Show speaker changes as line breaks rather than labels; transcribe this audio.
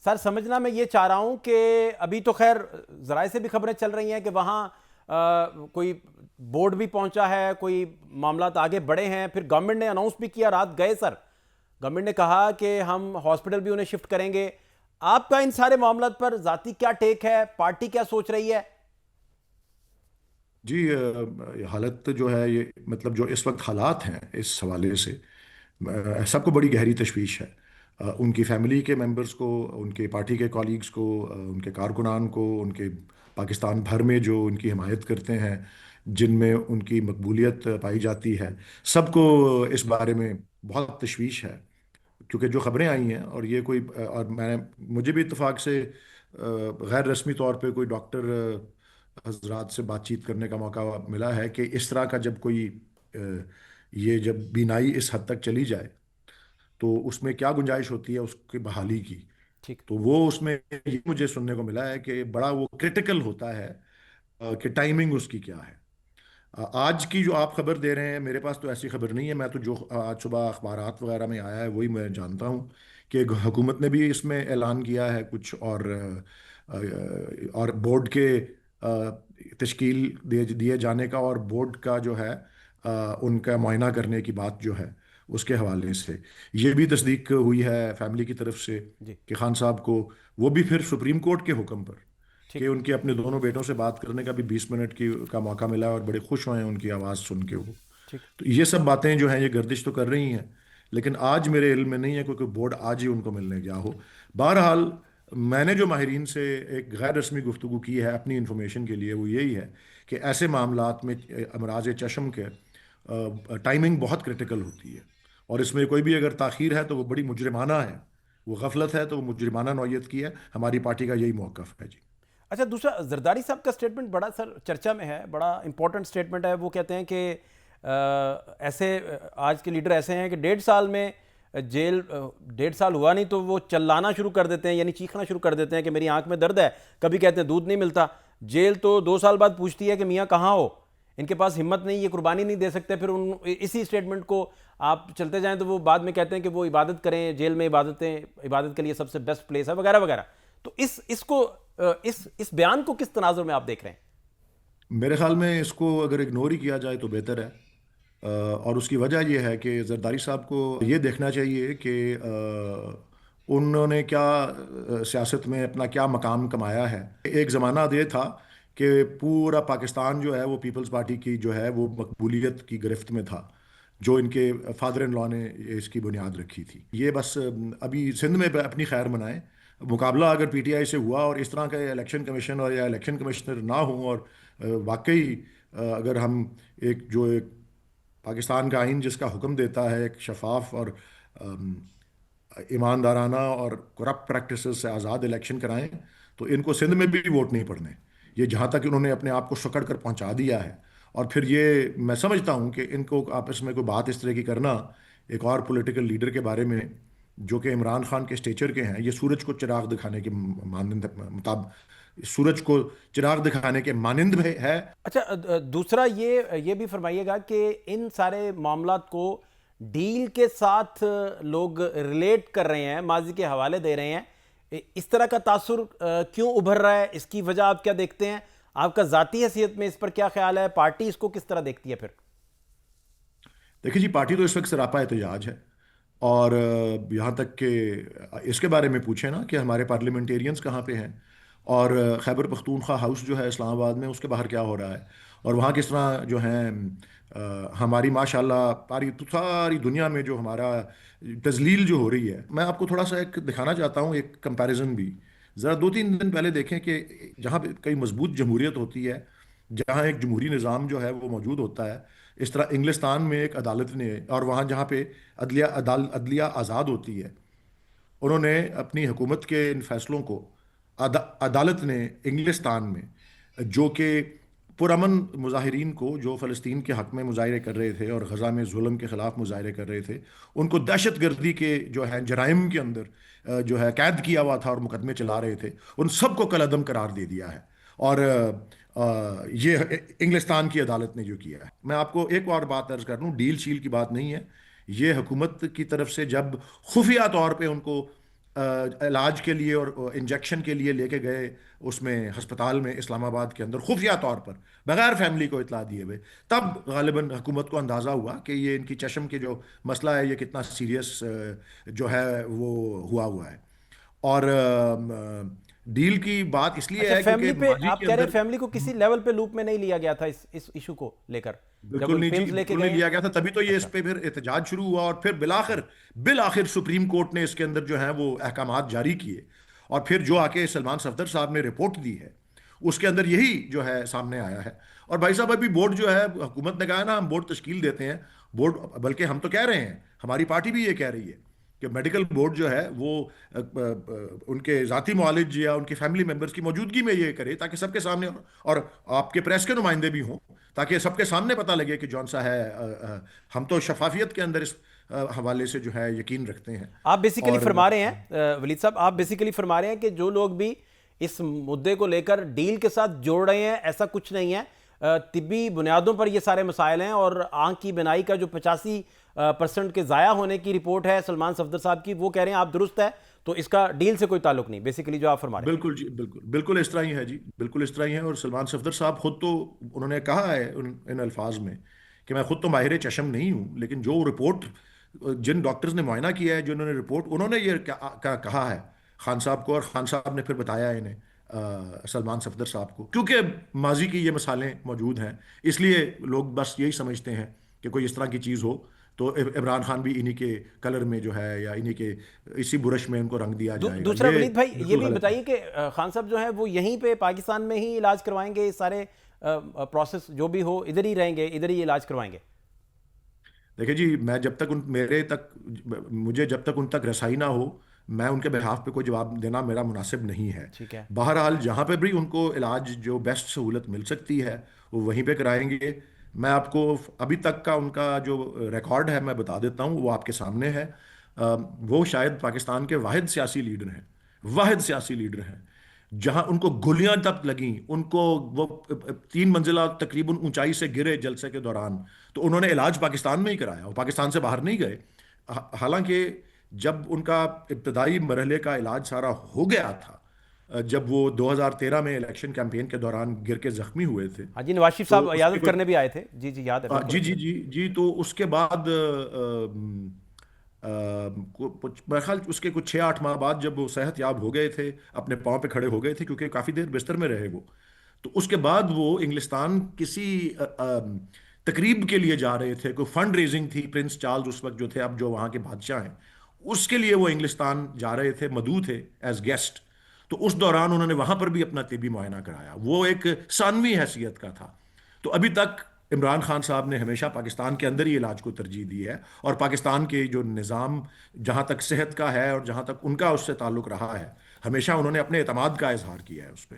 سر سمجھنا میں یہ چاہ رہا ہوں کہ ابھی تو خیر ذرائع سے بھی خبریں چل رہی ہیں کہ وہاں کوئی بورڈ بھی پہنچا ہے، کوئی معاملات آگے بڑھے ہیں، پھر گورنمنٹ نے اناؤنس بھی کیا، رات گئے سر گورنمنٹ نے کہا کہ ہم ہاسپٹل بھی انہیں شفٹ کریں گے۔ آپ کا ان سارے معاملات پر ذاتی کیا ٹیک ہے؟ پارٹی کیا سوچ رہی ہے؟
جی حالت جو ہے یہ مطلب جو اس وقت حالات ہیں اس حوالے سے سب کو بڑی گہری تشویش ہے۔ ان کی فیملی کے ممبرز کو، ان کے پارٹی کے کالیگز کو، ان کے کارکنان کو، ان کے پاکستان بھر میں جو ان کی حمایت کرتے ہیں، جن میں ان کی مقبولیت پائی جاتی ہے، سب کو اس بارے میں بہت تشویش ہے۔ کیونکہ جو خبریں آئی ہیں اور یہ کوئی اور مجھے بھی اتفاق سے غیر رسمی طور پہ کوئی ڈاکٹر حضرات سے بات چیت کرنے کا موقع ملا ہے کہ اس طرح کا جب کوئی یہ جب بینائی اس حد تک چلی جائے تو اس میں کیا گنجائش ہوتی ہے اس کی بحالی کی۔
ٹھیک۔
تو وہ اس میں یہ مجھے سننے کو ملا ہے کہ بڑا وہ کرٹیکل ہوتا ہے کہ ٹائمنگ اس کی کیا ہے۔ آج کی جو آپ خبر دے رہے ہیں، میرے پاس تو ایسی خبر نہیں ہے، میں تو جو آج صبح اخبارات وغیرہ میں آیا ہے وہی میں جانتا ہوں کہ حکومت نے بھی اس میں اعلان کیا ہے کچھ، اور بورڈ کے تشکیل دیے جانے کا اور بورڈ کا جو ہے ان کا معائنہ کرنے کی بات جو ہے اس کے حوالے سے یہ بھی تصدیق ہوئی ہے فیملی کی طرف سے
جی
کہ خان صاحب کو، وہ بھی پھر سپریم کورٹ کے حکم پر، کہ
ٹھیک
ان کے اپنے دونوں بیٹوں سے بات کرنے کا بھی 20 منٹ کا موقع ملا اور بڑے خوش ہوئے ہیں ان کی آواز سن کے وہ۔
ٹھیک۔
تو یہ سب باتیں جو ہیں یہ گردش تو کر رہی ہیں، لیکن آج میرے علم میں نہیں ہے کیونکہ بورڈ آج ہی ان کو ملنے گیا ہو۔ بہرحال میں نے جو ماہرین سے ایک غیر رسمی گفتگو کی ہے اپنی انفارمیشن کے لیے وہ یہی ہے کہ ایسے معاملات میں امراض چشم کے ٹائمنگ بہت کرٹیکل ہوتی ہے، اور اس میں کوئی بھی اگر تاخیر ہے تو وہ بڑی مجرمانہ ہے، وہ غفلت ہے تو وہ مجرمانہ نوعیت کی ہے۔ ہماری پارٹی کا یہی موقف ہے جی۔
اچھا، دوسرا زرداری صاحب کا سٹیٹمنٹ بڑا سر چرچا میں ہے، بڑا امپورٹنٹ سٹیٹمنٹ ہے۔ وہ کہتے ہیں کہ ایسے آج کے لیڈر ایسے ہیں کہ 1.5 سال میں جیل 1.5 سال ہوا نہیں تو وہ چلانا شروع کر دیتے ہیں، یعنی چیخنا شروع کر دیتے ہیں کہ میری آنکھ میں درد ہے، کبھی کہتے ہیں دودھ نہیں ملتا۔ جیل تو 2 سال بعد پوچھتی ہے کہ میاں کہاں ہو، ان کے پاس ہمت نہیں، یہ قربانی نہیں دے سکتے۔ پھر اسی سٹیٹمنٹ کو آپ چلتے جائیں تو وہ بعد میں کہتے ہیں کہ وہ عبادت کریں، جیل میں عبادت کے لیے سب سے بیسٹ پلیس ہے وغیرہ وغیرہ۔ تو اس کو اس بیان کو کس تناظر میں آپ دیکھ رہے ہیں؟
میرے خیال میں اس کو اگر اگنور ہی کیا جائے تو بہتر ہے، اور اس کی وجہ یہ ہے کہ زرداری صاحب کو یہ دیکھنا چاہیے کہ انہوں نے کیا سیاست میں اپنا کیا مقام کمایا ہے۔ ایک زمانہ یہ تھا کہ پورا پاکستان جو ہے وہ پیپلز پارٹی کی جو ہے وہ مقبولیت کی گرفت میں تھا، جو ان کے فادر ان لا نے اس کی بنیاد رکھی تھی۔ یہ بس ابھی سندھ میں اپنی خیر منائیں، مقابلہ اگر پی ٹی آئی سے ہوا اور اس طرح کا الیکشن کمیشن اور یا الیکشن کمشنر نہ ہوں، اور واقعی اگر ہم ایک پاکستان کا آئین جس کا حکم دیتا ہے ایک شفاف اور ایماندارانہ اور کرپٹ پریکٹسز سے آزاد الیکشن کرائیں، تو ان کو سندھ میں بھی ووٹ نہیں پڑنے۔ یہ جہاں تک انہوں نے اپنے آپ کو سکڑ کر پہنچا دیا ہے، اور پھر یہ میں سمجھتا ہوں کہ ان کو آپس میں کوئی بات اس طرح کی کرنا ایک اور پولیٹیکل لیڈر کے بارے میں جو کہ عمران خان کے اسٹیچر کے ہیں، یہ سورج کو چراغ دکھانے کے سورج کو چراغ دکھانے کے مانند بھی ہے۔
اچھا، دوسرا یہ بھی فرمائیے گا کہ ان سارے معاملات کو ڈیل کے ساتھ لوگ ریلیٹ کر رہے ہیں، ماضی کے حوالے دے رہے ہیں، اس طرح کا تاثر کیوں ابھر رہا ہے؟ اس کی وجہ آپ کیا دیکھتے ہیں؟ آپ کا ذاتی حیثیت میں اس پر کیا خیال ہے؟ پارٹی اس کو کس طرح دیکھتی ہے پھر؟
دیکھیے جی، پارٹی تو اس وقت سراپا احتجاج ہے، اور یہاں تک کہ اس کے بارے میں پوچھیں نا کہ ہمارے پارلیمنٹیرینز کہاں پہ ہیں، اور خیبر پختونخوا ہاؤس جو ہے اسلام آباد میں، اس کے باہر کیا ہو رہا ہے، اور وہاں کس طرح جو ہیں ہماری ماشاءاللہ ساری دنیا میں جو ہمارا تذلیل جو ہو رہی ہے۔ میں آپ کو تھوڑا سا ایک دکھانا چاہتا ہوں، ایک کمپیریزن بھی۔ ذرا 2-3 دن پہلے دیکھیں کہ جہاں پہ کئی مضبوط جمہوریت ہوتی ہے، جہاں ایک جمہوری نظام جو ہے وہ موجود ہوتا ہے، اس طرح انگلستان میں ایک عدالت نے، اور وہاں جہاں پہ عدلیہ آزاد ہوتی ہے، انہوں نے اپنی حکومت کے ان فیصلوں کو عدالت نے انگلستان میں، جو کہ پرامن مظاہرین کو جو فلسطین کے حق میں مظاہرے کر رہے تھے اور غزہ میں ظلم کے خلاف مظاہرے کر رہے تھے، ان کو دہشت گردی کے جو ہے جرائم کے اندر جو ہے قید کیا ہوا تھا اور مقدمے چلا رہے تھے، ان سب کو کالعدم قرار دے دیا ہے۔ اور یہ انگلستان کی عدالت نے جو کیا ہے۔ میں آپ کو ایک اور بات عرض کر لوں، ڈیل شیل کی بات نہیں ہے، یہ حکومت کی طرف سے جب خفیہ طور پہ ان کو علاج کے لیے اور انجیکشن کے لیے لے کے گئے اس میں ہسپتال میں اسلام آباد کے اندر خفیہ طور پر بغیر فیملی کو اطلاع دیے ہوئے، تب غالباً حکومت کو اندازہ ہوا کہ یہ ان کی چشم کے جو مسئلہ ہے یہ کتنا سیریس جو ہے وہ ہوا ہے۔ اور ڈیل کی بات اس لیے
اچھا،
ہے
فیملی
کیونکہ
پہ
ماضی
آپ
کے
کہہ رہے ہیں
اندر
فیملی کو کسی لیول پہ لوپ میں نہیں لیا گیا تھا اس ایشو کو لے کر جب وہ
بالکل نہیں جی،
فلمز لے کے
بالکل
گئے
نہیں
ہیں؟
لیا گیا تھا، تبھی تو یہ
اچھا
اس پہ پھر احتجاج شروع ہوا، اور پھر بالآخر سپریم کورٹ نے اس کے اندر جو ہے وہ احکامات جاری کیے، اور پھر جو آ کے سلمان صفدر صاحب نے رپورٹ دی ہے اس کے اندر یہی جو ہے سامنے آیا ہے۔ اور بھائی صاحب ابھی بورڈ جو ہے، حکومت نے کہا ہے نا ہم بورڈ تشکیل دیتے ہیں، بورڈ بلکہ ہم تو کہہ رہے ہیں، ہماری پارٹی بھی یہ کہہ رہی ہے کہ میڈیکل بورڈ جو ہے وہ ان کے ذاتی معالج یا ان کی فیملی ممبرس کی موجودگی میں یہ کرے تاکہ سب کے سامنے، اور آپ کے پریس کے نمائندے بھی ہوں تاکہ سب کے سامنے پتہ لگے کہ جون سا ہے۔ ہم تو شفافیت کے اندر اس حوالے سے جو ہے یقین رکھتے ہیں۔
آپ بیسیکلی
اور
فرما رہے ہیں ولید صاحب، آپ بیسیکلی فرما رہے ہیں کہ جو لوگ بھی اس مدعے کو لے کر ڈیل کے ساتھ جوڑ رہے ہیں ایسا کچھ نہیں ہے، طبی بنیادوں پر یہ سارے مسائل ہیں، اور آنکھ کی بینائی کا جو 85% کے ضائع ہونے کی رپورٹ ہے سلمان صفدر صاحب کی، وہ کہہ رہے ہیں آپ درست ہے، تو اس کا ڈیل سے کوئی تعلق نہیں، بیسیکلی جو آپ فرما رہے ہیں۔
بالکل جی، بالکل اس طرح ہی ہے جی، بالکل اس طرح ہی ہے۔ اور سلمان صفدر صاحب خود تو انہوں نے کہا ہے ان الفاظ میں کہ میں خود تو ماہر چشم نہیں ہوں، لیکن جو رپورٹ جن ڈاکٹرز نے معائنہ کیا ہے، جنہوں نے رپورٹ، انہوں نے یہ کہا ہے خان صاحب کو، اور خان صاحب نے پھر بتایا انہیں سلمان صفدر صاحب کو، کیونکہ ماضی کی یہ مثالیں موجود ہیں، اس لیے لوگ بس یہی سمجھتے ہیں کہ کوئی اس طرح کی چیز ہو تو عمران خان بھی انہی کے کلر میں جو ہے یا انہی کے اسی برش میں ان کو رنگ دیا جائے گا۔
دوسرا
یہ
ولید بھائی یہ
بالکل
بھی
غلط ہے۔
بتائیے کہ خان صاحب جو ہیں وہ یہیں پہ پاکستان میں ہی علاج کروائیں گے، سارے پروسیس جو بھی ہو ادھر ہی رہیں گے، ادھر ہی علاج کروائیں گے؟
دیکھیں جی، میں جب تک مجھے جب تک ان تک رسائی نہ ہو، میں ان کے بہاف پہ کوئی جواب دینا میرا مناسب نہیں ہے۔
ٹھیک ہے،
بہرحال جہاں پہ بھی ان کو علاج جو بیسٹ سہولت مل سکتی ہے وہ وہیں پہ کرائیں گے۔ میں آپ کو ابھی تک کا ان کا جو ریکارڈ ہے میں بتا دیتا ہوں، وہ آپ کے سامنے ہے۔ وہ شاید پاکستان کے واحد سیاسی لیڈر ہیں جہاں ان کو گولیاں تک لگیں، ان کو وہ 3 منزلہ تقریباً اونچائی سے گرے جلسے کے دوران، تو انہوں نے علاج پاکستان میں ہی کرایا، وہ پاکستان سے باہر نہیں گئے۔ حالانکہ جب ان کا ابتدائی مرحلے کا علاج سارا ہو گیا تھا، جب وہ 2013 میں الیکشن کیمپین کے دوران گر کے زخمی ہوئے تھے،
ہاں جی، نواز شریف
تو
صاحب
اس کے
عیادت
کوئی
کرنے بھی آئے تھے، جی جی یاد ہے، بالکل
جی
اچھا۔
جی جی جی، تو اس کے بعد میرے خیال اس کے کچھ 6-8 ماہ بعد جب وہ صحت یاب ہو گئے تھے، اپنے پاؤں پہ کھڑے ہو گئے تھے، کیونکہ کافی دیر بستر میں رہے وہ، تو اس کے بعد وہ انگلستان کسی تقریب کے لیے جا رہے تھے، کوئی فنڈ ریزنگ تھی، پرنس چارلز اس وقت جو تھے، اب جو وہاں کے بادشاہ ہیں، اس کے لیے وہ انگلستان جا رہے تھے، مدعو تھے ایز گیسٹ۔ تو اس دوران انہوں نے وہاں پر بھی اپنا طبی معائنہ کرایا، وہ ایک ثانوی حیثیت کا تھا۔ تو ابھی تک عمران خان صاحب نے ہمیشہ پاکستان کے اندر ہی علاج کو ترجیح دی ہے، اور پاکستان کے جو نظام جہاں تک صحت کا ہے اور جہاں تک ان کا اس سے تعلق رہا ہے، ہمیشہ انہوں نے اپنے اعتماد کا اظہار کیا ہے اس پہ۔